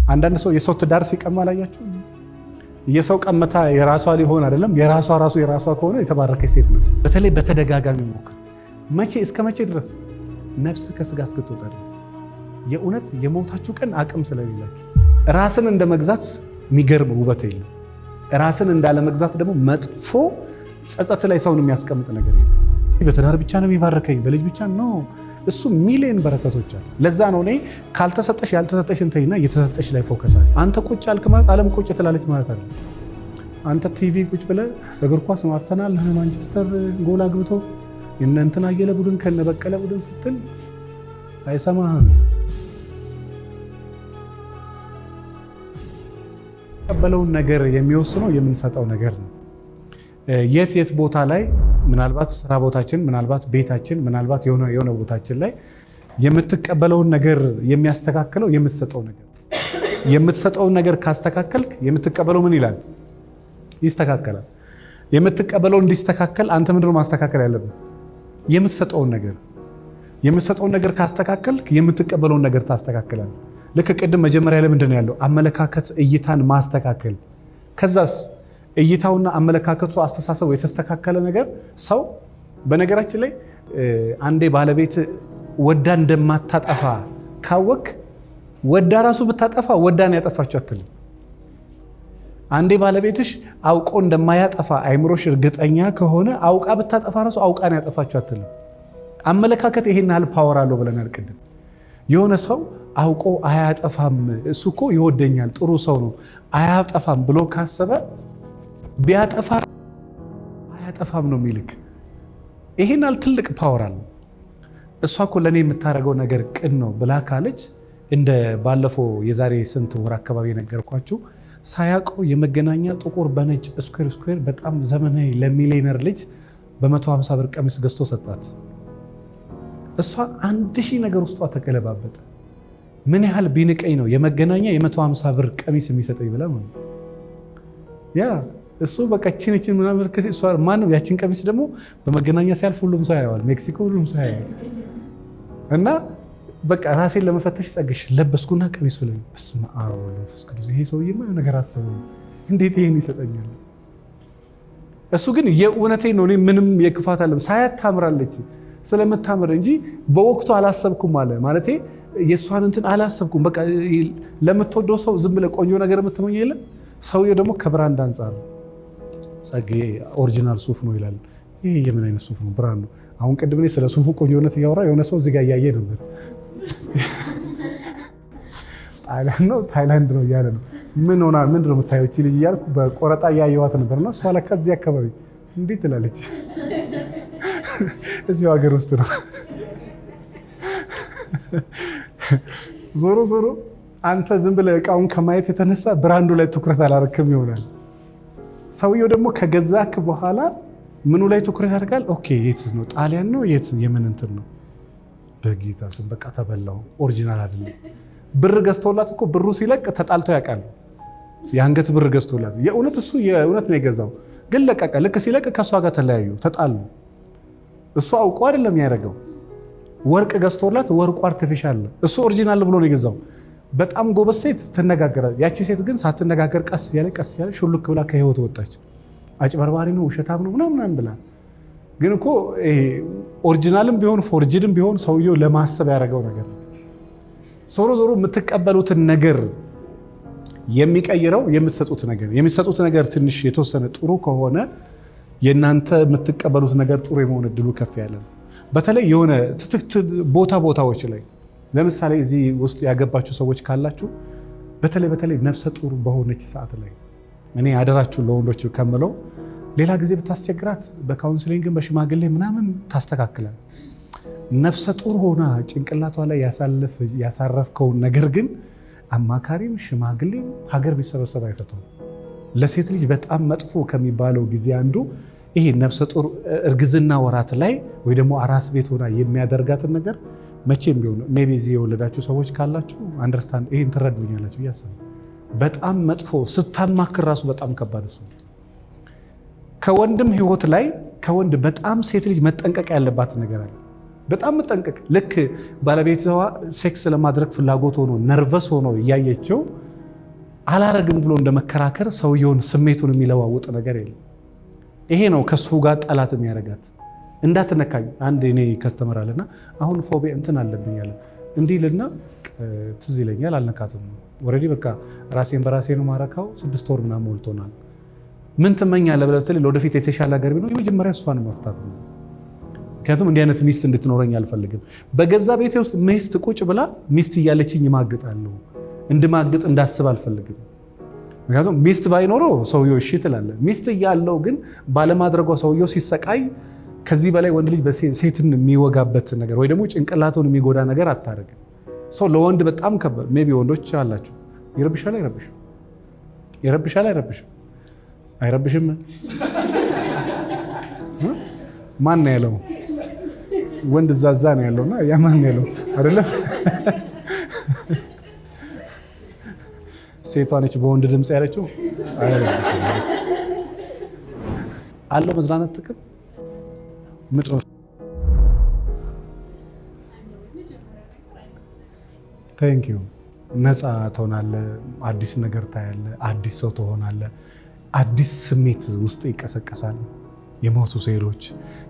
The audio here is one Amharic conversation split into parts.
አንዳንድ ሰው የሰው ትዳር ሲቀማ አላያችሁ? የሰው ቀመታ የራሷ ሊሆን አይደለም የራሷ ከሆነ የተባረከች ሴት ናት። በተለይ በተደጋጋሚ ሞክር። እስከ መቼ ድረስ? ነፍስ ከስጋ እስክትወጣ ድረስ። የእውነት የሞታችሁ ቀን አቅም ስለሌላችሁ። ራስን እንደ መግዛት የሚገርም ውበት የለም። ራስን እንዳለ መግዛት ደግሞ መጥፎ ጸጸት ላይ ሰውን የሚያስቀምጥ ነገር የለም። በትዳር ብቻ ነው የሚባርከኝ በልጅ ብቻ ነው። እሱ ሚሊዮን በረከቶች አሉ። ለዛ ነው እኔ ካልተሰጠሽ ያልተሰጠሽን ተይና የተሰጠሽ ላይ ፎከስ አለ። አንተ ቁጭ አልክ ማለት ዓለም ቁጭ ትላለች ማለት አይደለም። አንተ ቲቪ ቁጭ ብለህ እግር ኳስ አርሰናል ማንቸስተር ጎል አግብቶ የእነ እንትና አየለ ቡድን ከነ በቀለ ቡድን ስትል አይሰማህም። የተቀበለውን ነገር የሚወስነው የምንሰጠው ነገር ነው። የት ቦታ ላይ ምናልባት ስራ ቦታችን፣ ምናልባት ቤታችን፣ ምናልባት የሆነ ቦታችን ላይ የምትቀበለውን ነገር የሚያስተካክለው የምትሰጠው ነገር። የምትሰጠውን ነገር ካስተካከልክ የምትቀበለው ምን ይላል? ይስተካከላል። የምትቀበለው እንዲስተካከል አንተ ምንድነው ማስተካከል ያለብን? የምትሰጠውን ነገር ካስተካከልክ የምትቀበለውን ነገር ታስተካክላለህ። ልክ ቅድም መጀመሪያ ላይ ምንድነው ያለው? አመለካከት፣ እይታን ማስተካከል። ከዛስ እይታውና አመለካከቱ አስተሳሰቡ የተስተካከለ ነገር ሰው በነገራችን ላይ አንዴ ባለቤት ወዳ እንደማታጠፋ ካወቅ ወዳ ራሱ ብታጠፋ ወዳን ያጠፋችሁ አትልም። አንዴ ባለቤትሽ አውቆ እንደማያጠፋ አይምሮሽ እርግጠኛ ከሆነ አውቃ ብታጠፋ ራሱ አውቃን ያጠፋችሁ አትልም። አመለካከት ይሄን ያህል ፓወር አለው ብለናል ቅድም። የሆነ ሰው አውቆ አያጠፋም፣ እሱ እኮ ይወደኛል፣ ጥሩ ሰው ነው፣ አያጠፋም ብሎ ካሰበ ቢያጠፋ አያጠፋም ነው የሚልክ። ይሄን ያህል ትልቅ ፓወር አለው። እሷ እኮ ለእኔ የምታደርገው ነገር ቅን ነው ብላ ካለች፣ እንደ ባለፈው የዛሬ ስንት ወር አካባቢ የነገርኳችሁ ሳያውቀው የመገናኛ ጥቁር በነጭ ስኩዌር በጣም ዘመናዊ ለሚሊዮነር ልጅ በ150 ብር ቀሚስ ገዝቶ ሰጣት። እሷ 1000 ነገር ውስጧ ተገለባበጠ። ምን ያህል ቢንቀኝ ነው የመገናኛ የ150 ብር ቀሚስ የሚሰጠኝ ብላ ማለት ያ እሱ በቃ ቺንቺን ምናምን እሷ ማንም ያቺን ቀሚስ ደግሞ በመገናኛ ሲያልፍ ሁሉም ሰው ያየዋል፣ ሜክሲኮ ሁሉም ሰው ያየዋል። እና በቃ ራሴን ለመፈተሽ ጸግሽ ለበስኩና ቀሚስ ፍለኝ በስመ አብ ወወልድ ወመንፈስ ቅዱስ ይሄ ሰውዬማ የሆነ ነገር አሰበ፣ እንዴት ይሄን ይሰጠኛል? እሱ ግን የእውነቴን ነው። እኔ ምንም የክፋት አለም ሳያት ታምራለች ስለምታምር እንጂ በወቅቱ አላሰብኩም አለ ማለቴ የእሷን እንትን አላሰብኩም። በቃ ለምትወደው ሰው ዝም ብለህ ቆንጆ ነገር የምትመኝ የለም። ሰውየው ደግሞ ከብራንድ አንጻር ጸጌ ኦሪጂናል ሱፍ ነው ይላል። ይሄ የምን አይነት ሱፍ ነው? ብራንድ ነው። አሁን ቅድም እኔ ስለ ሱፉ ቆንጆነት እያወራ የሆነ ሰው እዚህ ጋር እያየ ነበር። ታይላንድ ነው እያለ ነው። ምን ሆና ምንድን ነው የምታየው እቺ ልጅ እያልኩ በቆረጣ እያየኋት ነበርና እሷ ለካ እዚህ አካባቢ እንዴት ትላለች። እዚሁ ሀገር ውስጥ ነው። ዞሮ አንተ ዝም ብለህ እቃውን ከማየት የተነሳ ብራንዱ ላይ ትኩረት አላረክም ይሆናል። ሰውየው ደግሞ ከገዛክ በኋላ ምኑ ላይ ትኩረት ያደርጋል? ኦኬ የት ነው? ጣሊያን ነው? የምን እንትን ነው? በጌታ ስም በቃ ተበላው። ኦሪጂናል አይደለም። ብር ገዝቶላት እኮ ብሩ ሲለቅ ተጣልተው ያውቃሉ። የአንገት ብር ገዝቶላት የእውነት እሱ የእውነት ነው የገዛው፣ ግን ለቀቀ። ልክ ሲለቅ ከእሷ ጋር ተለያዩ፣ ተጣሉ። እሱ አውቆ አይደለም ያደረገው። ወርቅ ገዝቶላት ወርቁ አርቲፊሻል፣ እሱ ኦሪጂናል ብሎ ነው የገዛው። በጣም ጎበዝ ሴት ትነጋገራል። ያቺ ሴት ግን ሳትነጋገር ቀስ ያለ ሹልክ ብላ ከህይወት ወጣች። አጭበርባሪ ነው ውሸታም ነው ምናምን ብላ። ግን እኮ ኦሪጂናልም ቢሆን ፎርጅድም ቢሆን ሰውየው ለማሰብ ያደረገው ነገር ነው። ዞሮ የምትቀበሉትን ነገር የሚቀይረው የምትሰጡት ነገር ትንሽ የተወሰነ ጥሩ ከሆነ የእናንተ የምትቀበሉት ነገር ጥሩ የመሆን እድሉ ከፍ ያለ ነው። በተለይ የሆነ ቦታዎች ላይ ለምሳሌ እዚህ ውስጥ ያገባችሁ ሰዎች ካላችሁ በተለይ ነፍሰ ጡር በሆነች ሰዓት ላይ እኔ አደራችሁ ለወንዶች ከምለው ሌላ ጊዜ ብታስቸግራት በካውንስሊንግን በሽማግሌ ምናምን ታስተካክላል። ነፍሰ ጡር ሆና ጭንቅላቷ ላይ ያሳረፍከውን ነገር ግን አማካሪም ሽማግሌም ሀገር ቢሰበሰብ አይፈታውም። ለሴት ልጅ በጣም መጥፎ ከሚባለው ጊዜ አንዱ ይሄ ነፍሰ ጡር እርግዝና ወራት ላይ ወይ ደግሞ አራስ ቤት ሆና የሚያደርጋትን ነገር መቼም ቢሆን ሜቢ እዚህ የወለዳችሁ ሰዎች ካላችሁ አንደርስታንድ ይሄን ትረዱኛላችሁ እያሰብ በጣም መጥፎ ስታማክር ራሱ በጣም ከባድ ነው። ከወንድም ህይወት ላይ ከወንድ በጣም ሴት ልጅ መጠንቀቅ ያለባት ነገር አለ። በጣም መጠንቀቅ ልክ ባለቤቷ ሴክስ ለማድረግ ፍላጎት ሆኖ ነርቨስ ሆኖ እያየችው አላረግም ብሎ እንደመከራከር ሰውየውን ስሜቱን የሚለዋውጥ ነገር የለም። ይሄ ነው ከሱ ጋር ጠላት የሚያደርጋት። እንዳትነካኝ አንድ እኔ ከስተመር አለና አሁን ፎቢያ እንትን አለብኝ አለ እንዲህ ልና ትዝ ይለኛል አልነካትም። ኦልሬዲ በቃ ራሴን በራሴ ነው ማረካው። 6 ወር ምናምን ሞልቶናል። ምን ትመኛለህ ብለህ ብትል ለወደፊት የተሻለ ሀገር ቢኖር የመጀመሪያ እሷን መፍታት ነው። ምክንያቱም እንዲህ አይነት ሚስት እንድትኖረኝ አልፈልግም። በገዛ ቤቴ ውስጥ ሚስት ቁጭ ብላ ሚስት እያለችኝ ይማግጣለሁ። እንድማግጥ እንዳስብ አልፈልግም። ምክንያቱም ሚስት ባይኖረው ሰውየው እሺ ትላለህ። ሚስት እያለው ግን ባለማድረጓ ሰውየው ሲሰቃይ ከዚህ በላይ ወንድ ልጅ ሴትን የሚወጋበት ነገር ወይ ደግሞ ጭንቅላቱን የሚጎዳ ነገር አታደርግም። ለወንድ በጣም ከባድ ሜቢ ወንዶች አላችሁ። ይረብሻል አይረብሽም? ይረብሻል አይረብሽም? አይረብሽም? ማን ነው ያለው? ወንድ እዛዛ ነው ያለውና ያ ማን ነው ያለው አይደለም? ሴቷ ነች በወንድ ድምፅ ያለችው። አይረብሽም አለው። መዝናናት ጥቅም ምንድን ነው? ቴንክ ዩ። ነፃ ትሆናለህ። አዲስ ነገር ታያለህ። አዲስ ሰው ትሆናለህ። አዲስ ስሜት ውስጥ ይቀሰቀሳል። የሞቱ ሴሎች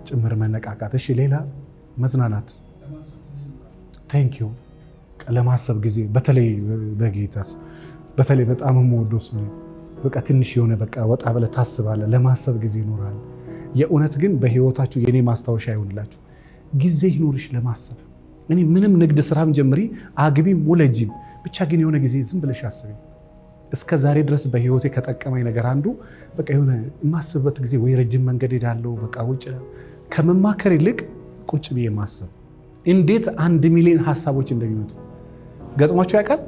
ጭምር መነቃቃት። እሺ ሌላ መዝናናት። ቴንክ ዩ። ለማሰብ ጊዜ በተለይ በጌታስ በተለይ በጣም የምወደው ስሜ በቃ ትንሽ የሆነ በቃ ወጣ ብለህ ታስባለህ። ለማሰብ ጊዜ ይኖራል። የእውነት ግን በህይወታችሁ የኔ ማስታወሻ ይሆንላችሁ ጊዜ ይኖርሽ ለማሰብ። እኔ ምንም ንግድ ስራም ጀምሪ አግቢም ውለጂም ብቻ ግን የሆነ ጊዜ ዝም ብለሽ አስቢ። እስከ ዛሬ ድረስ በህይወቴ ከጠቀመኝ ነገር አንዱ በቃ የሆነ የማስብበት ጊዜ ወይ ረጅም መንገድ ሄዳለሁ በቃ ውጭ ከመማከር ይልቅ ቁጭ ብዬ ማሰብ። እንዴት 1 ሚሊዮን ሀሳቦች እንደሚመጡ ገጥሟቸው ያውቃል?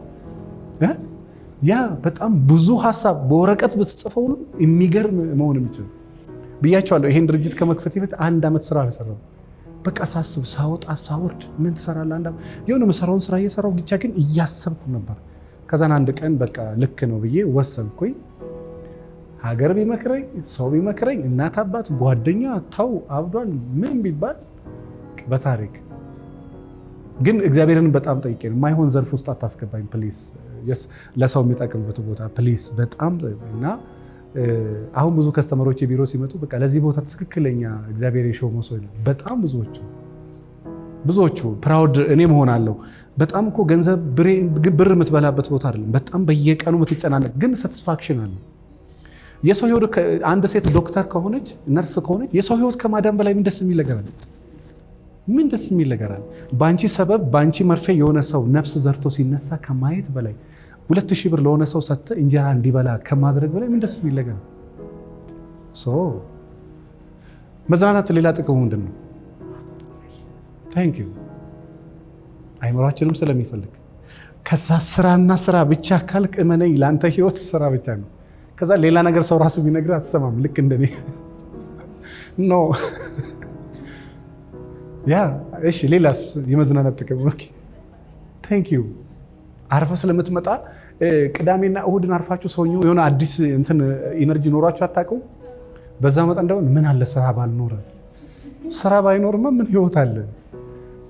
ያ በጣም ብዙ ሀሳብ በወረቀት ብትጽፈው ሁሉ የሚገርም መሆን የሚችል ብያቸዋለሁ። ይሄን ድርጅት ከመክፈት በፊት 1 ዓመት ስራ አልሰራው። በቃ ሳስብ ሳወጣ ሳወርድ ምን ትሰራለህ? አንድ ዓመት የሆነ የምሰራውን ስራ እየሰራው ብቻ ግን እያሰብኩ ነበር። ከዛን አንድ ቀን በቃ ልክ ነው ብዬ ወሰንኩኝ። ሀገር ቢመክረኝ ሰው ቢመክረኝ እናት አባት ጓደኛ ተው አብዷል ምን ቢባል በታሪክ ግን እግዚአብሔርን በጣም ጠይቄ የማይሆን ዘርፍ ውስጥ አታስገባኝ ፕሊስ። ለሰው የሚጠቅምበት ቦታ ፕሊስ በጣም እና አሁን ብዙ ከስተመሮች የቢሮ ሲመጡ በቃ ለዚህ ቦታ ትክክለኛ እግዚአብሔር የሾመው ሰው በጣም ብዙዎቹ ፕራውድ እኔ መሆን አለው። በጣም እኮ ገንዘብ ብር የምትበላበት ቦታ አይደለም። በጣም በየቀኑ የምትጨናነቅ ግን ሳቲስፋክሽን አለ። የሰው ህይወት አንድ ሴት ዶክተር ከሆነች ነርስ ከሆነች የሰው ህይወት ከማዳን በላይ ምን ደስ የሚል ነገር አለ? ምን ደስ የሚል ነገር አለ? በአንቺ ሰበብ በአንቺ መርፌ የሆነ ሰው ነፍስ ዘርቶ ሲነሳ ከማየት በላይ 2000 ብር ለሆነ ሰው ሰጥተህ እንጀራ እንዲበላ ከማድረግ በላይ ምን ደስ የሚል ነገር ነው? መዝናናት ሌላ ጥቅሙ ምንድን ነው? ታንክ ዩ አይምሯችንም ስለሚፈልግ ከዛ ስራና ስራ ብቻ ካልክ እመነኝ ለአንተ ህይወት ስራ ብቻ ነው። ከዛ ሌላ ነገር ሰው ራሱ ቢነግርህ አትሰማም። ልክ እንደኔ ኖ ያ እሺ። ሌላስ የመዝናናት ጥቅም? ኦኬ ታንክ ዩ አርፈ ስለምትመጣ ቅዳሜና እሁድን አርፋችሁ ሰውኝ የሆነ አዲስ እንትን ኢነርጂ ኖሯችሁ አታውቁም? በዛ መጠን እንደው ምን አለ ስራ ባልኖረ። ስራ ባይኖርማ ምን ህይወት አለ?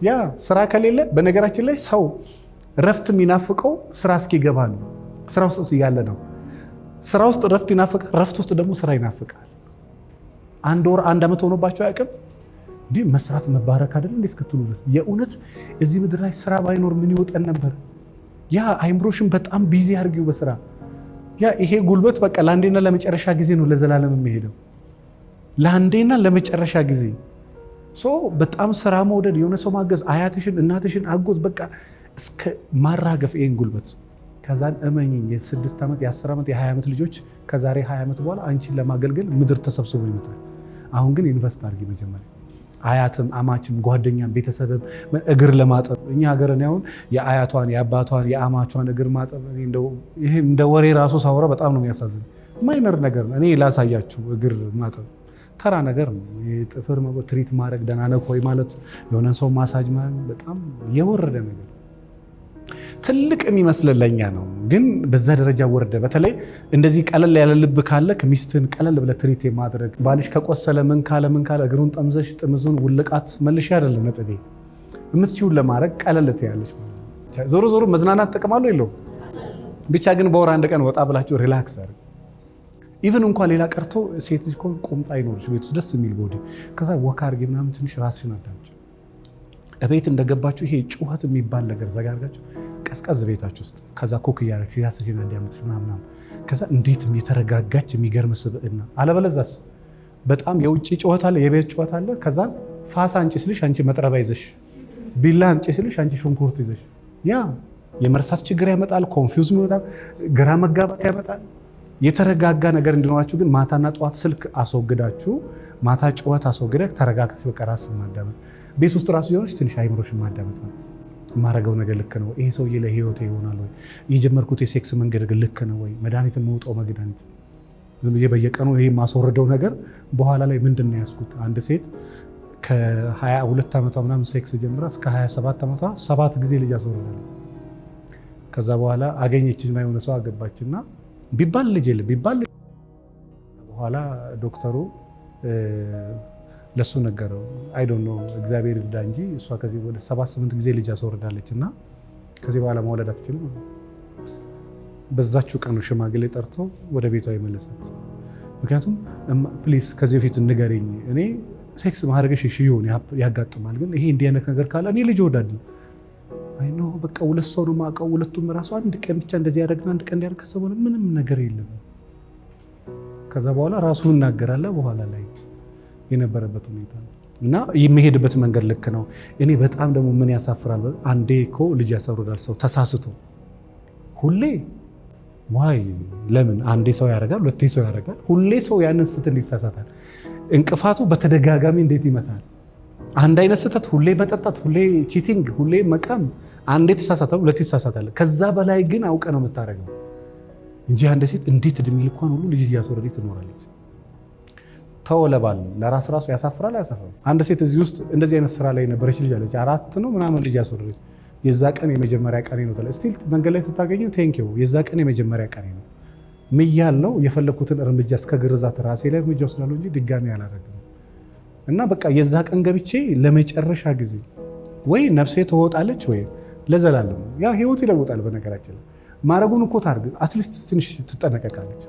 ያ ስራ ከሌለ በነገራችን ላይ ሰው ረፍት የሚናፍቀው ስራ እስኪገባ ነው። ስራ ውስጥ ያለ ነው። ስራ ውስጥ ረፍት ይናፍቃል። ረፍት ውስጥ ደግሞ ስራ ይናፍቃል። 1 ወር 1 ዓመት ሆኖባቸው አያውቅም? እንዲህ መስራት መባረክ አይደል እንዴ እስክትሉ ድረስ የእውነት እዚህ ምድር ላይ ስራ ባይኖር ምን ይወጣን ነበር? ያ አይምሮሽን በጣም ቢዚ አድርጊው በስራ። ያ ይሄ ጉልበት በቃ ለአንዴና ለመጨረሻ ጊዜ ነው ለዘላለም የሚሄደው። ለአንዴና ለመጨረሻ ጊዜ በጣም ስራ መውደድ፣ የሆነ ሰው ማገዝ፣ አያትሽን እናትሽን አጎዝ በቃ እስከ ማራገፍ ይሄን ጉልበት። ከዛን እመኝኝ የ6 ዓመት የ10 ዓመት የ20 ዓመት ልጆች ከዛሬ 20 ዓመት በኋላ አንቺን ለማገልገል ምድር ተሰብስቦ ይመጣል። አሁን ግን ኢንቨስት አድርጊ መጀመሪያ። አያትም አማችም ጓደኛም ቤተሰብም እግር ለማጠብ እኛ ሀገር ነው አሁን የአያቷን የአባቷን የአማቿን እግር ማጠብ ይሄ እንደ ወሬ ራሱ ሳወራ በጣም ነው የሚያሳዝን። ማይነር ነገር ነው። እኔ ላሳያችሁ እግር ማጠብ ተራ ነገር ነው። የጥፍር ትሪት ማድረግ ደህና ነህ ወይ ማለት የሆነ ሰው ማሳጅ ማለት በጣም የወረደ ነገር ትልቅ የሚመስለን ለኛ ነው። ግን በዛ ደረጃ ወረደ። በተለይ እንደዚህ ቀለል ያለ ልብ ካለ ሚስትህን ቀለል ብለህ ትሪት ማድረግ ባልሽ ከቆሰለ ምን ካለ እግሩን ጠምዘሽ ጥምዙን ውልቃት መልሽ አይደለም ነጥቤ የምትችውን ለማድረግ ቀለል ትያለሽ። ዞሮ መዝናናት ጥቅም አለው የለውም? ብቻ ግን በወር አንድ ቀን ወጣ ብላችሁ ሪላክስ አድርግ። ኢቭን እንኳን ሌላ ቀርቶ ሴት ልጅ እኮ ቁምጣ ይኖርሽ ቤት ውስጥ ደስ የሚል ቦዲ፣ ከዛ ወክ አድርጊ ምናምን ትንሽ ራስሽን አዳምጪ። እቤት እንደገባችሁ ይሄ ጩኸት የሚባል ነገር ዘጋ አድርጋችሁ ቀዝቀዝ ቤታችሁ ውስጥ ከዛ ኮክ እያደረግሽ ራስሽን አዳምጪ ምናምን፣ ከዛ እንዴት የተረጋጋች የሚገርም ስብዕና። አለበለዛስ በጣም የውጭ ጩኸት አለ፣ የቤት ጩኸት አለ። ከዛ ፋሳ አንቺ ስልሽ አንቺ መጥረቢያ ይዘሽ፣ ቢላ አንቺ ስልሽ አንቺ ሽንኩርት ይዘሽ፣ ያ የመርሳት ችግር ያመጣል፣ ኮንፊውዝ ይወጣል፣ ግራ መጋባት ያመጣል። የተረጋጋ ነገር እንዲኖራችሁ ግን ማታና ጠዋት ስልክ አስወግዳችሁ፣ ማታ ጩኸት አስወግደህ ተረጋግተሽ በቃ ራስን ማዳመጥ። ቤት ውስጥ ራሱ የሆነች ትንሽ አይምሮሽን ማዳመጥ ነው። የማረገው ነገር ልክ ነው? ይሄ ሰውዬ ለህይወቴ ይሆናል ወይ? የጀመርኩት የሴክስ መንገድ ልክ ነው ወይ? መድኃኒት የምውጠው መድኃኒት ዝም ብዬ በየቀኑ ይሄ የማስወርደው ነገር በኋላ ላይ ምንድን ነው ያዝኩት? አንድ ሴት ከ22 ዓመቷ ምናምን ሴክስ ጀምራ እስከ 27 ዓመቷ 7 ጊዜ ልጅ አስወርዳለች። ከዛ በኋላ አገኘችና የሆነ ሰው አገባችና ቢባል ልጅ የለም ቢባል በኋላ ዶክተሩ ለሱ ነገረው። አይ ዶንት ኖ እግዚአብሔር ይርዳ እንጂ እሷ ከዚህ ወደ 7-8 ጊዜ ልጅ አስወርዳለች እና ከዚህ በኋላ መውለድ አትችልም። በዛችው ቀኑ ሽማግሌ ጠርቶ ወደ ቤቷ የመለሳት። ምክንያቱም ፕሊስ ከዚህ በፊት ንገረኝ፣ እኔ ሴክስ ማድረግሽ እሺ ይሁን ያጋጥማል፣ ግን ይሄ እንዲህ አይነት ነገር ካለ እኔ ልጅ እወዳለሁ። አይ ኖ በቃ 2 ሰው ነው የማውቀው፣ ሁለቱም ራሱ አንድ ቀን ብቻ እንደዚህ ያደርግና አንድ ቀን እንዲያደርግ ከሰበለ ምንም ነገር የለም። ከዛ በኋላ ራሱ እናገራለ በኋላ ላይ የነበረበት ሁኔታ እና የሚሄድበት መንገድ ልክ ነው። እኔ በጣም ደግሞ ምን ያሳፍራል፣ አንዴ እኮ ልጅ ያሳውራል ሰው ተሳስቶ ሁሌ ዋይ ለምን አንዴ ሰው ያደርጋል፣ ሁለቴ ሰው ያደርጋል፣ ሁሌ ሰው ያንን ስህተት ይሳሳታል። እንቅፋቱ በተደጋጋሚ እንዴት ይመታል። አንድ አይነት ስህተት ሁሌ መጠጣት፣ ሁሌ ቺቲንግ፣ ሁሌ መቃም፣ አንዴ ተሳሳታል፣ ሁለቴ ተሳሳታል። ከዛ በላይ ግን አውቀ ነው የምታደርገው እንጂ አንድ ሴት እንዴት እድሜ ልኳን ሁሉ ልጅ እያስወረደች ትኖራለች። ተወለባል ለራስ ራሱ ያሳፍራል። አያሳፍርም? አንድ ሴት እዚህ ውስጥ እንደዚህ አይነት ስራ ላይ ነበረች፣ ልጅ አለች፣ 4 ነው ምናምን ልጅ ያስወረደች። የዛ ቀን የመጀመሪያ ቀኔ ነው ተለይ ስቲል መንገድ ላይ ስታገኘ ቴንኪው የዛ ቀን የመጀመሪያ ቀኔ ነው ምያለው። የፈለኩትን እርምጃ እስከ ግርዛት ራሴ ላይ እርምጃ ወስዳለሁ እንጂ ድጋሚ አላደርግም። እና በቃ የዛ ቀን ገብቼ ለመጨረሻ ጊዜ ወይ ነፍሴ ትወጣለች ወይ ለዘላለም ያ ህይወት ይለውጣል። በነገራችን ላይ ማረጉን እኮ ታርግ አትሊስት ትንሽ ትጠነቀቃለች።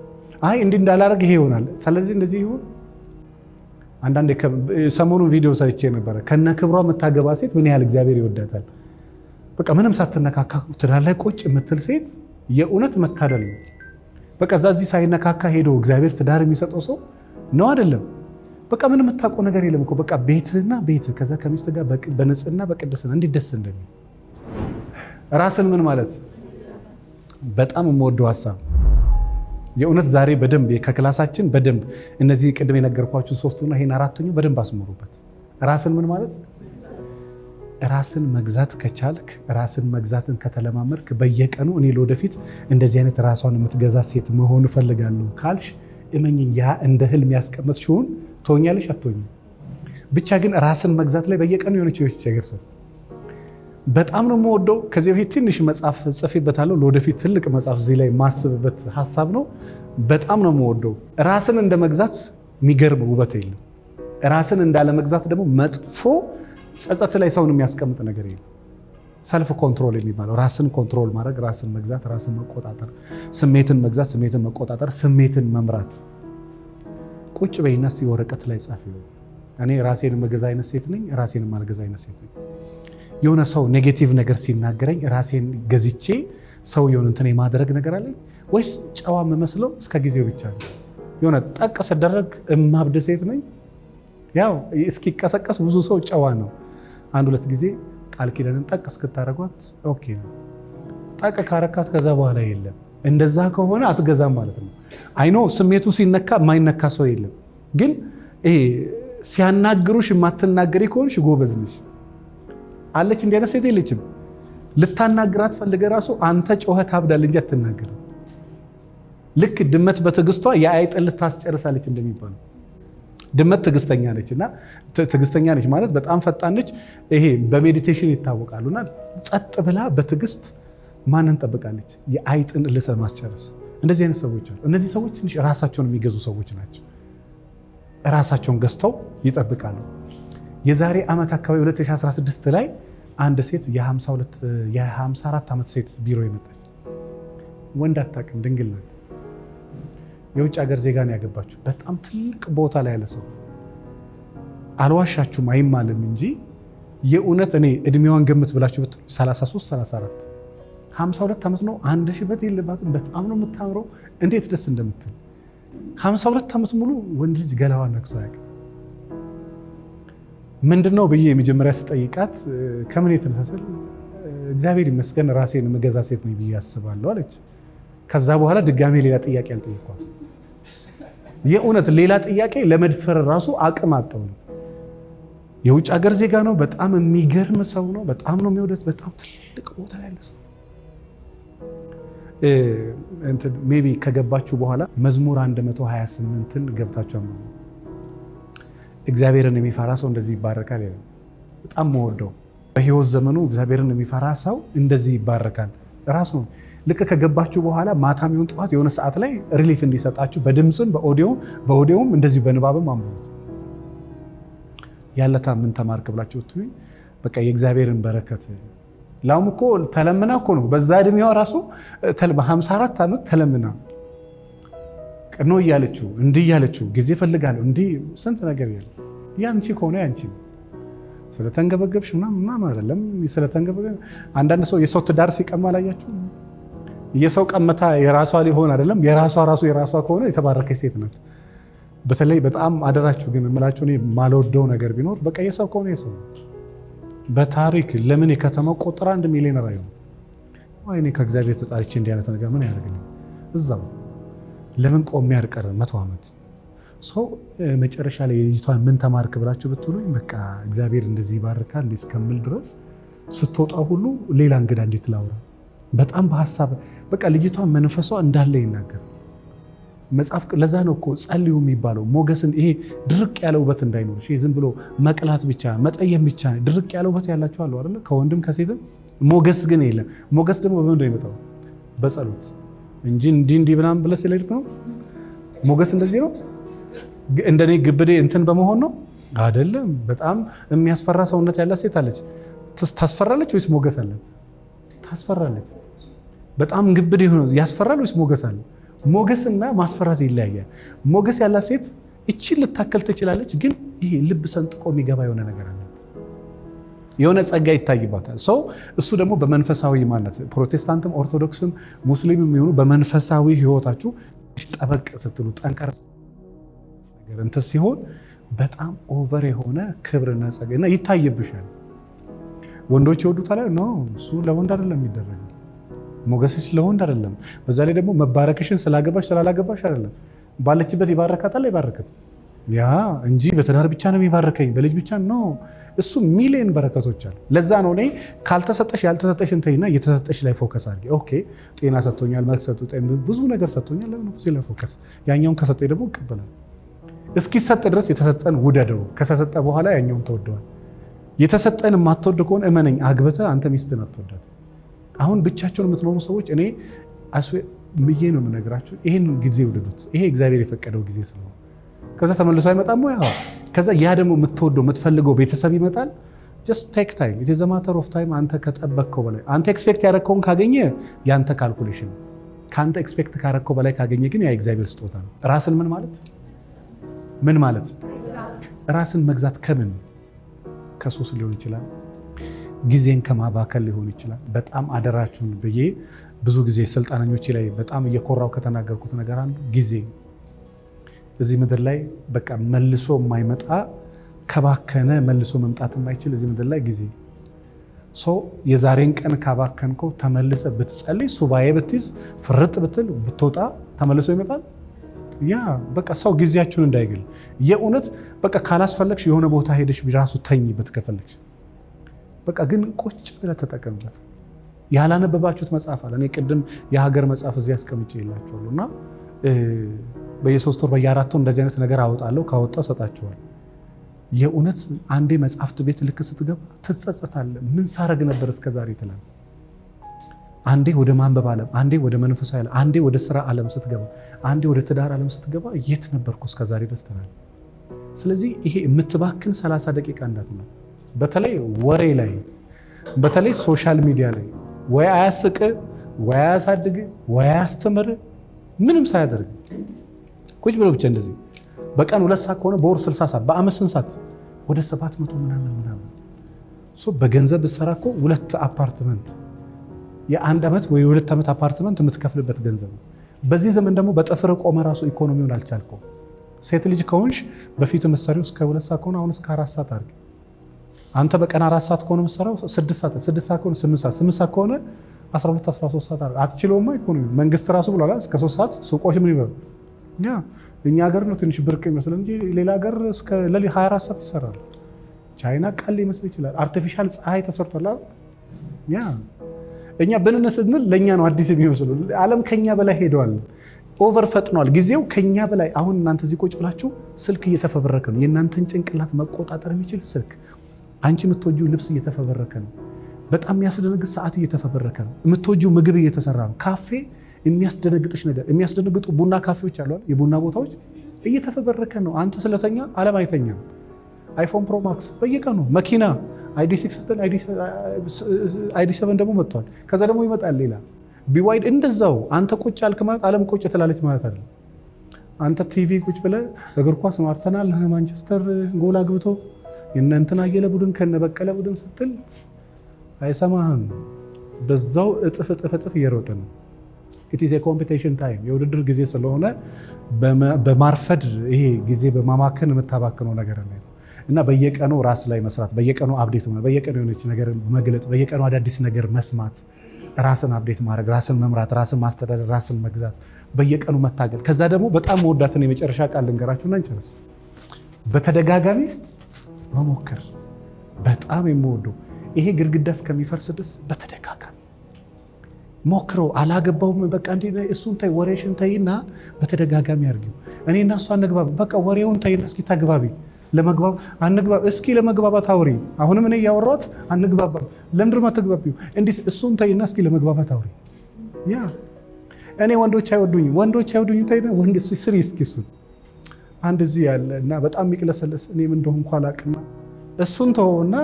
አይ እንዲህ እንዳላረግ ይሄ ይሆናል ስለዚህ እንደዚህ ይሁን። አንዳንዴ ሰሞኑን ቪዲዮ ሰርቼ ነበረ ከነ ክብሯ የምታገባ ሴት ምን ያህል እግዚአብሔር ይወዳታል። በቃ ምንም ሳትነካካ ትዳር ላይ ቁጭ የምትል ሴት የእውነት መታደል ነው። በቃ እዚህ ሳይነካካ ሄዶ እግዚአብሔር ትዳር የሚሰጠው ሰው ነው አይደለም። በቃ ምንም የምታውቀው ነገር የለም እኮ በቃ ቤትህና ቤትህ ከዛ ከሚስት ጋር በንጽህና በቅድስና እንዴት ደስ እንደሚል ራስን ምን ማለት በጣም የምወደው ሀሳብ የእውነት ዛሬ በደንብ ከክላሳችን በደንብ እነዚህ ቅድም የነገርኳችሁ 3ቱና ይሄን 4ኛው በደንብ አስምሩበት። ራስን ምን ማለት ራስን መግዛት ከቻልክ ራስን መግዛትን ከተለማመድክ በየቀኑ እኔ ለወደፊት እንደዚህ አይነት ራሷን የምትገዛ ሴት መሆን እፈልጋለሁ ካልሽ እመኝኝ ያ እንደ ህልም ያስቀመጥሽውን ትሆኛለሽ አትሆኝም። ብቻ ግን ራስን መግዛት ላይ በየቀኑ የሆነች ነገር ሰው በጣም ነው የምወደው። ከዚህ በፊት ትንሽ መጽሐፍ ጽፌበታለሁ። ለወደፊት ትልቅ መጽሐፍ እዚህ ላይ ማስብበት ሀሳብ ነው። በጣም ነው የምወደው። ራስን እንደ መግዛት የሚገርም ውበት የለም። ራስን እንዳለ መግዛት ደግሞ መጥፎ ጸጸት ላይ ሰውን የሚያስቀምጥ ነገር የለም። ሰልፍ ኮንትሮል የሚባለው ራስን ኮንትሮል ማድረግ፣ ራስን መግዛት፣ ራስን መቆጣጠር፣ ስሜትን መግዛት፣ ስሜትን መቆጣጠር፣ ስሜትን መምራት። ቁጭ በይና እስኪ ወረቀት ላይ ጻፊ። እኔ ራሴን መገዛ አይነት ሴት ነኝ፣ ራሴን ማልገዛ አይነት ሴት ነኝ። የሆነ ሰው ኔጌቲቭ ነገር ሲናገረኝ ራሴን ገዝቼ ሰው የሆነ እንትን የማድረግ ነገር አለኝ ወይስ ጨዋ የምመስለው እስከ ጊዜው ብቻ ነው? የሆነ ጠቅ ስደረግ እማብድ ሴት ነኝ። ያው እስኪቀሰቀስ ብዙ ሰው ጨዋ ነው። 1-2 ጊዜ ቃል ኪዳንን ጠቅ እስክታረጓት ኦኬ ነው። ጠቅ ካረካት ከዛ በኋላ የለም። እንደዛ ከሆነ አትገዛም ማለት ነው። አይኖ ስሜቱ ሲነካ የማይነካ ሰው የለም። ግን ይሄ ሲያናግሩሽ የማትናገሪ ከሆንሽ ጎበዝ ነሽ። አለች እንዲህ አይነት ሴት የለችም። ልታናግራት ፈልገ ራሱ አንተ ጮኸት ታብዳል እንጂ አትናገርም። ልክ ድመት በትዕግስቷ የአይጥን ልታስጨርሳለች እንደሚባለው ድመት ትዕግስተኛ ነች። እና ትዕግስተኛ ነች ማለት በጣም ፈጣን ነች። ይሄ በሜዲቴሽን ይታወቃሉና ጸጥ ብላ በትዕግስት ማንን ጠብቃለች? የአይጥን ልሰ ማስጨረስ። እንደዚህ አይነት ሰዎች አሉ። እነዚህ ሰዎች ትንሽ ራሳቸውን የሚገዙ ሰዎች ናቸው። ራሳቸውን ገዝተው ይጠብቃሉ። የዛሬ ዓመት አካባቢ 2016 ላይ አንድ ሴት የ54 ዓመት ሴት ቢሮ የመጣች ወንድ አታውቅም፣ ድንግል ናት። የውጭ ሀገር ዜጋ ነው ያገባችሁ። በጣም ትልቅ ቦታ ላይ ያለ ሰው አልዋሻችሁም፣ አይማልም እንጂ የእውነት እኔ እድሜዋን ገምት ብላችሁ ብትሉ 33 34 52 ዓመት ነው። አንድ ሽበት የለባትም። በጣም ነው የምታምረው። እንዴት ደስ እንደምትል 52 ዓመት ሙሉ ወንድ ልጅ ገላዋን ነክሶ አያውቅም። ምንድነው ብዬ የመጀመሪያ ስጠይቃት ከምን የተነሳሰል እግዚአብሔር ይመስገን ራሴን የምገዛ ሴት ነኝ ብዬ አስባለሁ አለች። ከዛ በኋላ ድጋሜ ሌላ ጥያቄ አልጠየኳት። የእውነት ሌላ ጥያቄ ለመድፈር ራሱ አቅም አጣሁ። የውጭ ሀገር ዜጋ ነው። በጣም የሚገርም ሰው ነው። በጣም ነው የሚወደት። በጣም ትልቅ ቦታ ላይ ያለ ሰው። ሜቢ ከገባችሁ በኋላ መዝሙር 128ን ገብታችሁ አምኑ። እግዚአብሔርን የሚፈራ ሰው እንደዚህ ይባረካል ይላል። በጣም መወደው በህይወት ዘመኑ እግዚአብሔርን የሚፈራ ሰው እንደዚህ ይባረካል። ራሱ ነው። ልክ ከገባችሁ በኋላ ማታም ይሁን ጠዋት የሆነ ሰዓት ላይ ሪሊፍ እንዲሰጣችሁ በድምፅም በኦዲዮም እንደዚህ በንባብም አንብቡት። ያለታ ምን ተማርክ ብላችሁ ትይ በቃ የእግዚአብሔርን በረከት ላውም እኮ ተለምና እኮ ነው። በዛ እድሜዋ ራሱ 54 ዓመት ተለምና ቀኖ እያለችው እንዲህ እያለችው ጊዜ ፈልጋለሁ እንዲህ ስንት ነገር ያለ ያንቺ ከሆነ ያንቺ ስለተንገበገብሽ ምናምን አይደለም። ስለተንገበገብ አንዳንድ ሰው የሰው ትዳር ሲቀማ ላያችሁ የሰው ቀመታ የራሷ ሊሆን አይደለም። የራሷ ከሆነ የተባረከች ሴት ናት። በተለይ በጣም አደራችሁ ግን የምላችሁ እኔ ማልወደው ነገር ቢኖር በቃ የሰው ከሆነ የሰው በታሪክ ለምን የከተማው ቁጥር 1 ሚሊዮነር አይሆን? ወይኔ ከእግዚአብሔር ተጣልቼ እንዲህ አይነት ነገር ምን ያደርግልኝ? እዛው ለምን ቆሜ ያርቀረ 100 ዓመት ሰው መጨረሻ ላይ ልጅቷን ምን ተማርክ ብላችሁ ብትሉኝ በቃ እግዚአብሔር እንደዚህ ይባርካል እስከምል ድረስ ስትወጣ ሁሉ ሌላ እንግዳ እንዴት ላውራ በጣም በሐሳብ በቃ ልጅቷን መንፈሷ እንዳለ ይናገር መጽሐፍ። ለዛ ነው እኮ ጸልዩ የሚባለው ሞገስን። ይሄ ድርቅ ያለ ውበት እንዳይኖር እሺ፣ ዝም ብሎ መቅላት ብቻ መጠየም ብቻ ድርቅ ያለ ውበት ያላችሁ አሉ አይደል? ከወንድም ከሴትም ሞገስ ግን የለም። ሞገስ ደግሞ በምንድን ነው የሚመጣው? በጸሎት እንጂ እንዲህ ምናምን ብለህ ስለሄድክ ነው ሞገስ እንደዚህ ነው። እንደኔ ግብዴ እንትን በመሆን ነው አይደለም። በጣም የሚያስፈራ ሰውነት ያላት ሴት አለች። ታስፈራለች ወይስ ሞገስ አላት? ታስፈራለች። በጣም ግብዴ ሆኖ ያስፈራል ወይስ ሞገስ አለ? ሞገስና ማስፈራት ይለያያል። ሞገስ ያላት ሴት እቺን ልታከል ትችላለች፣ ግን ይሄ ልብ ሰንጥቆ የሚገባ የሆነ ነገር አላት። የሆነ ጸጋ ይታይባታል። ሰው እሱ ደግሞ በመንፈሳዊ ማነት ፕሮቴስታንትም ኦርቶዶክስም ሙስሊምም የሚሆኑ በመንፈሳዊ ህይወታችሁ ጠበቅ ስትሉ ጠንከር ነገር እንትን ሲሆን በጣም ኦቨር የሆነ ክብርና ጸጋና ይታይብሻል። ወንዶች ይወዱታል። ኖ እሱ ለወንድ አይደለም የሚደረገው። ሞገስሽ ለወንድ አይደለም። በዛ ላይ ደግሞ መባረክሽን ስላገባሽ ስላላገባሽ አይደለም። ባለችበት ይባረካታል አይባረከት ያ እንጂ በትዳር ብቻ ነው የሚባረከኝ በልጅ ብቻ ነው። እሱ ሚሊዮን በረከቶች አሉ። ለዛ ነው እኔ ካልተሰጠሽ ያልተሰጠሽ እንተይና የተሰጠሽ ላይ ፎከስ አድርጊ። ኦኬ ጤና ሰጥቶኛል፣ መክሰቱ ብዙ ነገር ሰጥቶኛል፣ ለምን እዚህ ላይ ፎከስ ያኛውን ከሰጠኝ ደግሞ እቀበላለሁ። እስኪሰጥ ድረስ የተሰጠን ውደደው። ከሰጠ በኋላ ያኛውን ተወደዋል። የተሰጠን የማትወድ ከሆነ እመነኝ አግብተህ አንተ ሚስትህን አትወዳት። አሁን ብቻቸውን የምትኖሩ ሰዎች እኔ ምዬ ነው የምነግራችሁ፣ ይሄን ጊዜ ውደዱት። ይሄ እግዚአብሔር የፈቀደው ጊዜ ስለሆነ ከዛ ተመልሶ አይመጣም ወይ? ከዛ ያ ደግሞ የምትወደው የምትፈልገው ቤተሰብ ይመጣል። ጀስት ቴክ ታይም። ኢት ኢዝ አ ማተር ኦፍ ታይም። አንተ ከጠበቅከው በላይ አንተ ኤክስፔክት ያደረግከውን ካገኘ ያንተ ካልኩሌሽን፣ ከአንተ ኤክስፔክት ካደረግከው በላይ ካገኘ ግን ያ እግዚአብሔር ስጦታ ነው። ራስን ምን ማለት ራስን መግዛት ከምን ከሱስ ሊሆን ይችላል፣ ጊዜን ከማባከል ሊሆን ይችላል። በጣም አደራችሁን ብዬ ብዙ ጊዜ ስልጣነኞቼ ላይ በጣም እየኮራው ከተናገርኩት ነገር አንዱ ጊዜ እዚህ ምድር ላይ በቃ መልሶ የማይመጣ ከባከነ መልሶ መምጣት የማይችል እዚህ ምድር ላይ ጊዜ የዛሬን ቀን ካባከንከው ተመልሰ ብትጸልይ ሱባኤ ብትይዝ ፍርጥ ብትል ብትወጣ ተመልሶ ይመጣል። ያ በቃ ሰው ጊዜያችሁን እንዳይገል የእውነት በቃ ካላስፈለግሽ የሆነ ቦታ ሄደሽ ቢራሱ ተኝበት ከፈለግሽ በቃ ግን ቁጭ ብለህ ተጠቀምበት። ያላነበባችሁት መጽሐፍ አለ። እኔ ቅድም የሀገር መጽሐፍ እዚህ አስቀምጬ የላችኋለሁ እና በየ3 ወር በየ4 ወር እንደዚህ አይነት ነገር አወጣለሁ። ካወጣው ሰጣችኋል። የእውነት አንዴ መጽሐፍት ቤት ልክ ስትገባ ትጸጸታለህ። ምን ሳረግ ነበር እስከዛሬ ትላለህ። አንዴ ወደ ማንበብ ዓለም፣ አንዴ ወደ መንፈሳዊ ዓለም፣ አንዴ ወደ ስራ ዓለም ስትገባ፣ አንዴ ወደ ትዳር ዓለም ስትገባ የት ነበርኩ እስከዛሬ ድረስ ትላለህ። ስለዚህ ይሄ የምትባክን 30 ደቂቃ እንዳትሆን። በተለይ ወሬ ላይ፣ በተለይ ሶሻል ሚዲያ ላይ ወይ አያስቅ ወይ አያሳድግ ወይ አያስተምር ምንም ሳያደርግ ቁጭ ብሎ ብቻ እንደዚህ በቀን 2 ሰዓት ከሆነ በወር 60 ሰዓት በአመት ስንት ሰዓት ወደ 700 ምናምን በገንዘብ ሰራ እኮ 2 አፓርትመንት የ1 ዓመት ወይ 2 ዓመት አፓርትመንት የምትከፍልበት ገንዘብ ነው። በዚህ ዘመን ደግሞ በጥፍር ቆመ ራሱ ኢኮኖሚውን አልቻልከው። ሴት ልጅ ከሆንሽ በፊት መሰሪው እስከ 2 ሰዓት ከሆነ አሁን እስከ 4 ሰዓት አድርጊ። አንተ በቀን 4 ሰዓት ከሆነ መሰራው 6 ሰዓት ከሆነ 8 ሰዓት ከሆነ 12 13 ሰዓት አድርጊ። አትችለውማ ኢኮኖሚ። መንግስት ራሱ ብሏል እስከ 3 ሰዓት ሱቆች ምን ይበሉ። እኛ ሀገር ነው ትንሽ ብርቅ ይመስል እንጂ ሌላ ሀገር እስከ ለሊት 24 ሰዓት ይሰራል። ቻይና ቀል ይመስል ይችላል። አርቲፊሻል ፀሐይ ተሰርቷል። እኛ ብንነስ ስንል ለእኛ ነው አዲስ የሚመስሉ። ዓለም ከኛ በላይ ሄደዋል። ኦቨር ፈጥኗል ጊዜው ከኛ በላይ። አሁን እናንተ እዚህ ቁጭ ብላችሁ ስልክ እየተፈበረከ ነው። የእናንተን ጭንቅላት መቆጣጠር የሚችል ስልክ። አንቺ የምትወጂው ልብስ እየተፈበረከ ነው። በጣም የሚያስደነግጥ ሰዓት እየተፈበረከ ነው። የምትወጂው ምግብ እየተሰራ ነው። ካፌ የሚያስደነግጥሽ ነገር የሚያስደነግጡ ቡና ካፌዎች አሉ። የቡና ቦታዎች እየተፈበረከ ነው። አንተ ስለተኛ ዓለም አይተኛም። አይፎን ፕሮ ማክስ በየቀኑ መኪና ID6 ስትል ID7 ደግሞ መጥቷል። ከዛ ደግሞ ይመጣል ሌላ ቢዋይድ እንደዛው። አንተ ቁጭ አልክ ማለት ዓለም ቁጭ ትላለች ማለት አይደለም። አንተ ቲቪ ቁጭ ብለህ እግር ኳስ ነው አርሰናል ማንቸስተር ጎል አግብቶ የእነ እንትና አየለ ቡድን ከነ በቀለ ቡድን ስትል አይሰማህም። በዛው እጥፍ እየሮጠ ነው። ኢት ኢዝ ኤ ኮምፒቲሽን ታይም። የውድድር ጊዜ ስለሆነ በማርፈድ ይሄ ጊዜ በማማከን የምታባክነው ነገር ነው እና በየቀኑ ራስ ላይ መስራት፣ በየቀኑ አፕዴት ማለት፣ በየቀኑ የሆነች ነገር መግለጽ፣ በየቀኑ አዳዲስ ነገር መስማት፣ ራስን አፕዴት ማድረግ፣ ራስን መምራት፣ ራስን ማስተዳደር፣ ራስን መግዛት፣ በየቀኑ መታገል። ከዛ ደግሞ በጣም መወዳትን የመጨረሻ ቃል ልንገራችሁና እንጨርስ። በተደጋጋሚ መሞከር በጣም የምወደው ይሄ ግድግዳ እስከሚፈርስ ድረስ በተደጋጋሚ ሞክረው። አላገባውም በቃ እንዴ እሱን ታይ ወሬሽን ታይና በተደጋጋሚ አድርጊው። እኔና እሷ አንግባባ በቃ ወሬውን ታይና እስኪ ተግባቢ። ለመግባብ አንግባባ እስኪ ለመግባባት አውሪ። አሁንም እኔ ያወራሁት አንግባባ ለምንድን ነው የማትግባቢው? እንዴ እሱን ታይና እስኪ ለመግባባት አውሪ። እኔ ወንዶች አይወዱኝም ታይና ወንድ ስሪ እስኪ እሱን አንድ እዚህ ያለ እና በጣም የሚቅለሰለስ እኔም እንደሆንኩ አላውቅም። እሱን ተወውና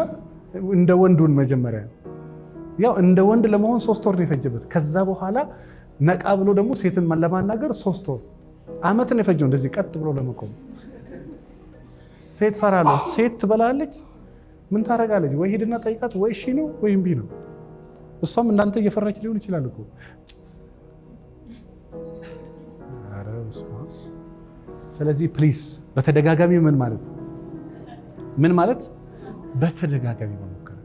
እንደ ወንዱን መጀመሪያ ያው እንደ ወንድ ለመሆን 3 ወር ነው የፈጀበት። ከዛ በኋላ ነቃ ብሎ ደግሞ ሴትን ለማናገር 3 ወር ዓመት ነው የፈጀው እንደዚህ ቀጥ ብሎ ለመቆም። ሴት ፈራለች። ሴት ትበላለች። ምን ታደርጋለች? ወይ ሄድና ጠይቃት፣ ወይ እሺ ነው ወይ እምቢ ነው። እሷም እናንተ እየፈራች ሊሆን ይችላል እኮ። ኧረ በስመ አብ። ስለዚህ ፕሊስ በተደጋጋሚ ምን ማለት በተደጋጋሚ መሞከር።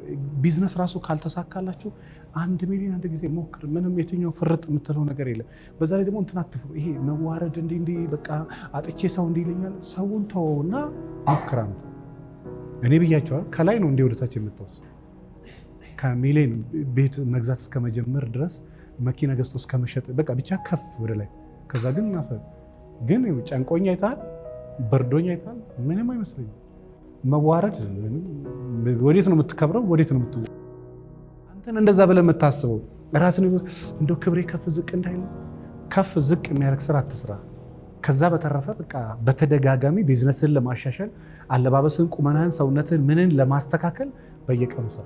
ቢዝነስ ራሱ ካልተሳካላችሁ 1 ሚሊዮን አንድ ጊዜ ሞክር። ምንም የትኛው ፍርጥ የምትለው ነገር የለም። በዛ ላይ ደግሞ እንትን አትፍሩ። ይሄ መዋረድ እንዲህ በቃ አጥቼ ሰው እንዲህ ይለኛል። ሰውን ተወውና ሞክር አንተ። እኔ ብያቸዋል ከላይ ነው እንዲህ ወደታች የምትወስ ከሚሊዮን ቤት መግዛት እስከመጀመር ድረስ መኪና ገዝቶ እስከመሸጥ በቃ ብቻ ከፍ ወደ ላይ። ከዛ ግን ግን ጨንቆኝ አይታል፣ በርዶኝ አይታል። ምንም አይመስለኝም። መዋረድ ወዴት ነው የምትከብረው? ወዴት ነው የምትወ አንተን እንደዛ ብለህ የምታስበው ራስን እንደው ክብሬ ከፍ ዝቅ እንዳይል ከፍ ዝቅ የሚያደርግ ስራ አትስራ። ከዛ በተረፈ በቃ በተደጋጋሚ ቢዝነስን ለማሻሻል አለባበስን፣ ቁመናህን፣ ሰውነትን ምንን ለማስተካከል በየቀኑ ስራ።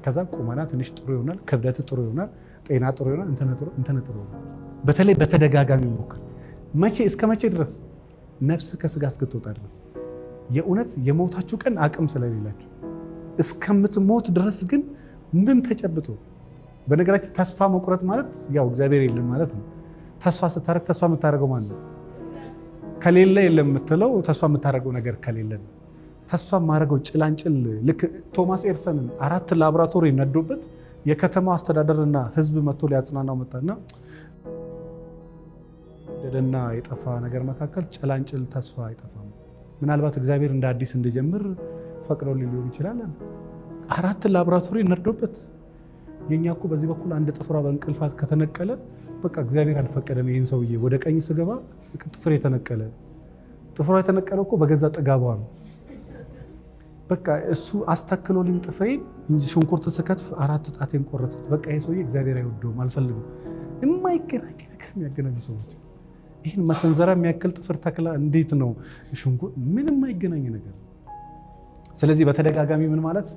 ከዛ ቁመና ትንሽ ጥሩ ይሆናል፣ ክብደት ጥሩ ይሆናል፣ ጤና ጥሩ ይሆናል፣ እንትን ጥሩ ይሆናል። በተለይ በተደጋጋሚ ሞክር። እስከ መቼ ድረስ? ነፍስ ከስጋ እስክትወጣ ድረስ። የእውነት የሞታችሁ ቀን አቅም ስለሌላችሁ እስከምትሞት ድረስ ግን ምን ተጨብጦ። በነገራችን ተስፋ መቁረጥ ማለት ያው እግዚአብሔር የለም ማለት ነው። ተስፋ ስታደርግ ተስፋ የምታደርገው ማለት ነው ከሌለ የለም የምትለው ተስፋ የምታደርገው ነገር ከሌለ ነው። ተስፋ የማደርገው ጭላንጭል ልክ ቶማስ ኤድሰንን 4 ላቦራቶሪ ነዶበት የከተማው አስተዳደርና ሕዝብ መጥቶ ሊያጽናናው መጣና ደደና የጠፋ ነገር መካከል ጭላንጭል ተስፋ አይጠፋም። ምናልባት እግዚአብሔር እንደ አዲስ እንድጀምር ፈቅደው ሊሆን ይችላል። 4 ላቦራቶሪ ነዶበት። የኛ እኮ በዚህ በኩል አንድ ጥፍሯ በእንቅልፋት ከተነቀለ በቃ እግዚአብሔር አልፈቀደም። ይህን ሰውዬ ወደ ቀኝ ስገባ ጥፍር የተነቀለ ጥፍሯ የተነቀለው እኮ በገዛ ጥጋቧ ነው። በቃ እሱ አስተክሎልኝ ጥፍሬን እንጂ ሽንኩርት ስከትፍ 4 ጣቴን ቆረጥኩት። በቃ ይሄ ሰውዬ እግዚአብሔር አይወደውም፣ አልፈልግም። የማይገናኝ ነገር የሚያገናኙ ሰዎች ይህን መሰንዘራ የሚያክል ጥፍር ተክላ እንዴት ነው ሽንኩርት? ምንም የማይገናኝ ነገር። ስለዚህ በተደጋጋሚ ምን ማለት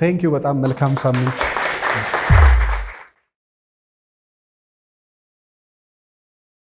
ቴንኪው። በጣም መልካም ሳምንት